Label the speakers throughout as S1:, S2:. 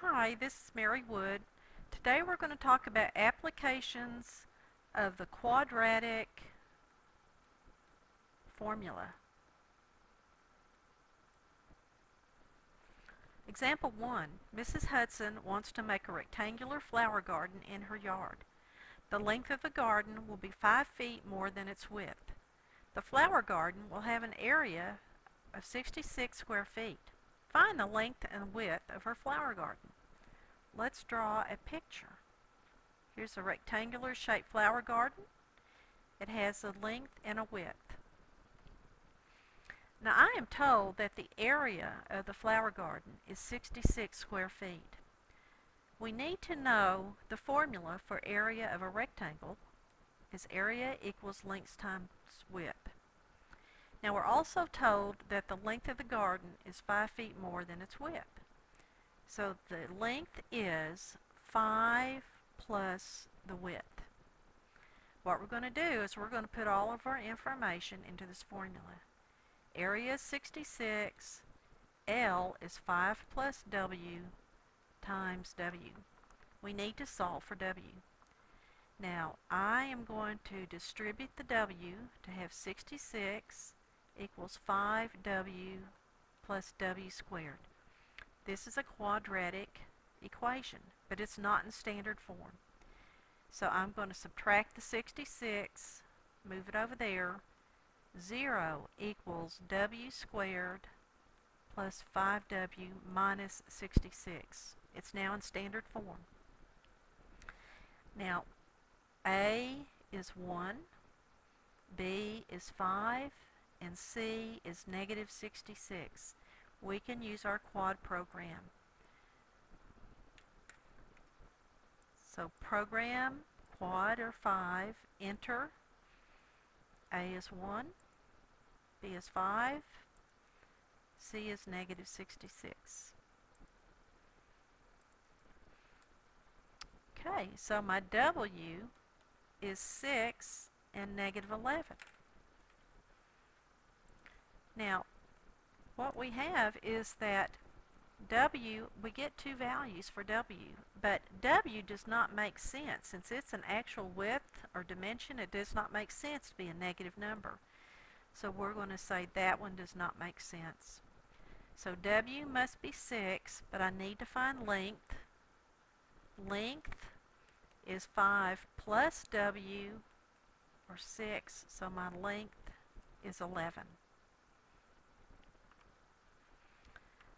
S1: Hi, this is Mary Wood. Today we're going to talk about applications of the quadratic formula. Example 1. Mrs. Hudson wants to make a rectangular flower garden in her yard. The length of the garden will be 5 feet more than its width. The flower garden will have an area of 66 square feet. Find the length and width of her flower garden. Let's draw a picture. Here's a rectangular shaped flower garden. It has a length and a width. Now I am told that the area of the flower garden is 66 square feet. We need to know the formula for area of a rectangle is area equals length times width. Now we're also told that the length of the garden is 5 feet more than its width. So the length is 5 plus the width. What we're going to do is we're going to put all of our information into this formula. Area is 66, L is 5 plus W times W. We need to solve for W. Now I am going to distribute the W to have 66 equals 5W plus W squared. This is a quadratic equation, but it's not in standard form. So I'm going to subtract the 66, move it over there. 0 equals W squared plus 5W minus 66. It's now in standard form. Now A is 1, B is 5, and C is negative 66. We can use our quad program. So program quad or 5, enter. A is 1, B is 5, C is negative 66. Okay, so my W is 6 and negative 11. Now, what we have is that W, we get two values for W, but W does not make sense. Since it's an actual width or dimension, it does not make sense to be a negative number. So we're going to say that one does not make sense. So W must be 6, but I need to find length. Length is 5 plus W, or 6, so my length is 11.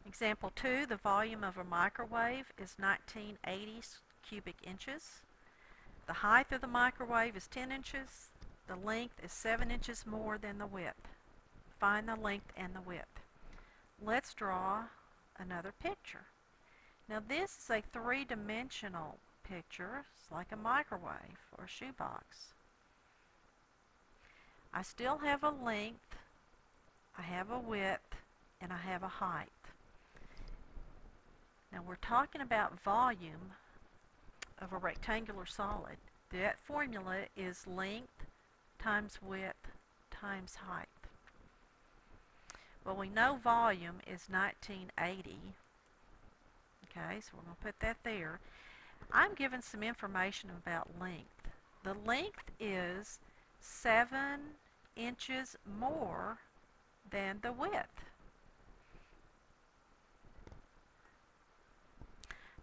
S1: Example 2, the volume of a microwave is 1980 cubic inches. The height of the microwave is 10 inches. The length is 7 inches more than the width. Find the length and the width. Let's draw another picture. Now this is a three-dimensional picture. It's like a microwave or a shoebox. I still have a length, I have a width, and I have a height. Now we're talking about volume of a rectangular solid. That formula is length times width times height. Well, we know volume is 1980. Okay, so we're going to put that there. I'm given some information about length. The length is 7 inches more than the width.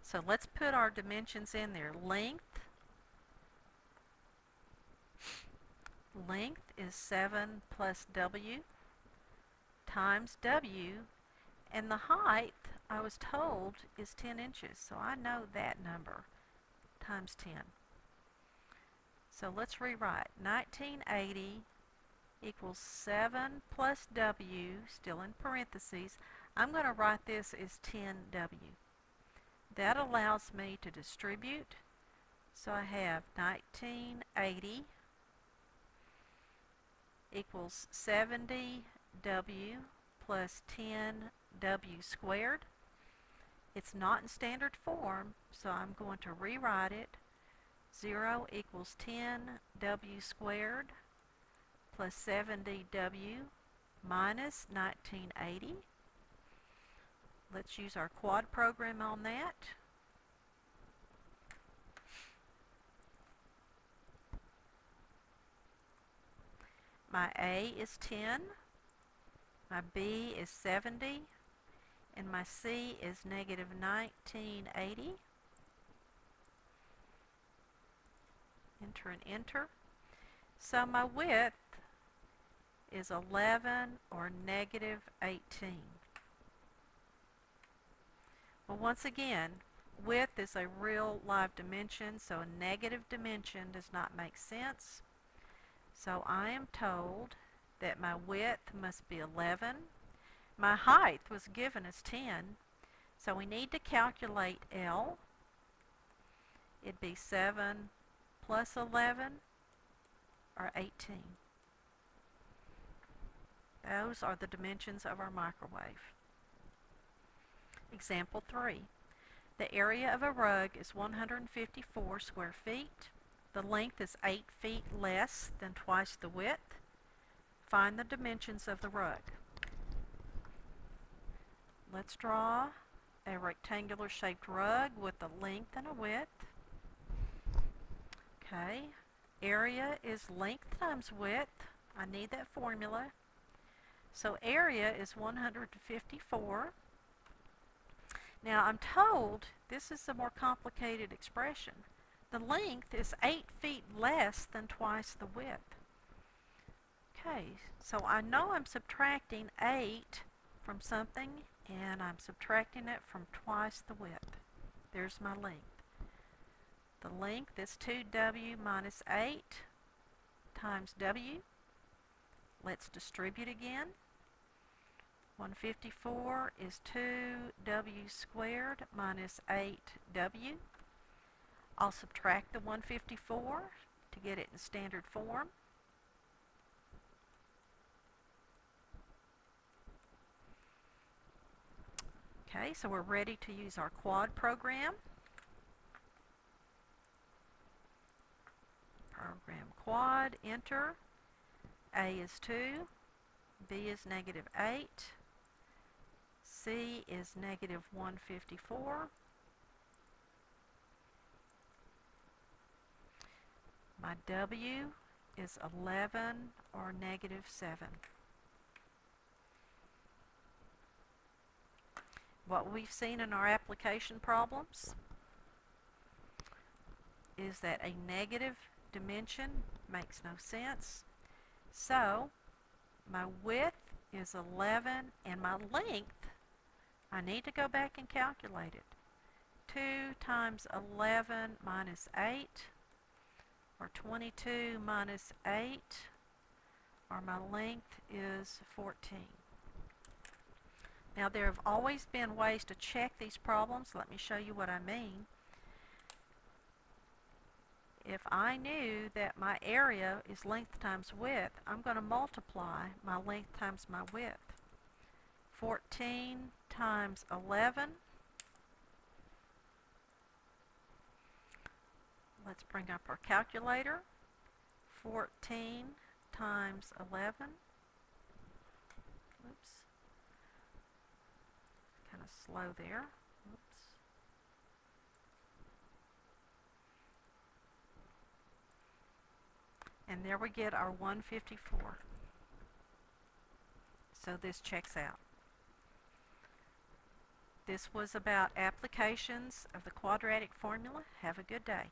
S1: So let's put our dimensions in there. Length is 7 plus W times W, and the height I was told is 10 inches, so I know that number times 10. So let's rewrite. 1980 equals 7 plus W, still in parentheses. I'm going to write this as 10W. That allows me to distribute. So I have 1980 equals 70W plus 10W squared. It's not in standard form, so I'm going to rewrite it. 0 equals 10W squared plus 70W minus 1980. Let's use our quad program on that. My A is 10, my B is 70, and my C is negative 1980. Enter and enter. So my width is 11 or negative 18. Well, once again, width is a real live dimension, so a negative dimension does not make sense. So I am told that my width must be 11. My height was given as 10, so we need to calculate L. It'd be 7 plus 11 or 18. Those are the dimensions of our microwave. Example 3. The area of a rug is 154 square feet. The length is 8 feet less than twice the width. Find the dimensions of the rug. Let's draw a rectangular shaped rug with a length and a width. Okay, area is length times width. I need that formula. So area is 154. Now I'm told this is a more complicated expression. The length is 8 feet less than twice the width. Okay, so I know I'm subtracting 8 from something, and I'm subtracting it from twice the width. There's my length. The length is 2w minus 8 times w. Let's distribute again. 154 is 2w squared minus 8w. I'll subtract the 154 to get it in standard form. Okay, so we're ready to use our quad program. Program quad, enter. A is 2, B is negative 8, C is negative 154, my W is 11 or negative 7. What we've seen in our application problems is that a negative dimension makes no sense. So my width is 11 and my length, I need to go back and calculate it. 2 times 11 minus 8, or 22 minus 8, or my length is 14. Now there have always been ways to check these problems. Let me show you what I mean. If I knew that my area is length times width, I'm going to multiply my length times my width. 14 times 11. Let's bring up our calculator. 14 times 11. Oops. Kind of slow there. Oops. And there we get our 154. So this checks out. This was about applications of the quadratic formula. Have a good day.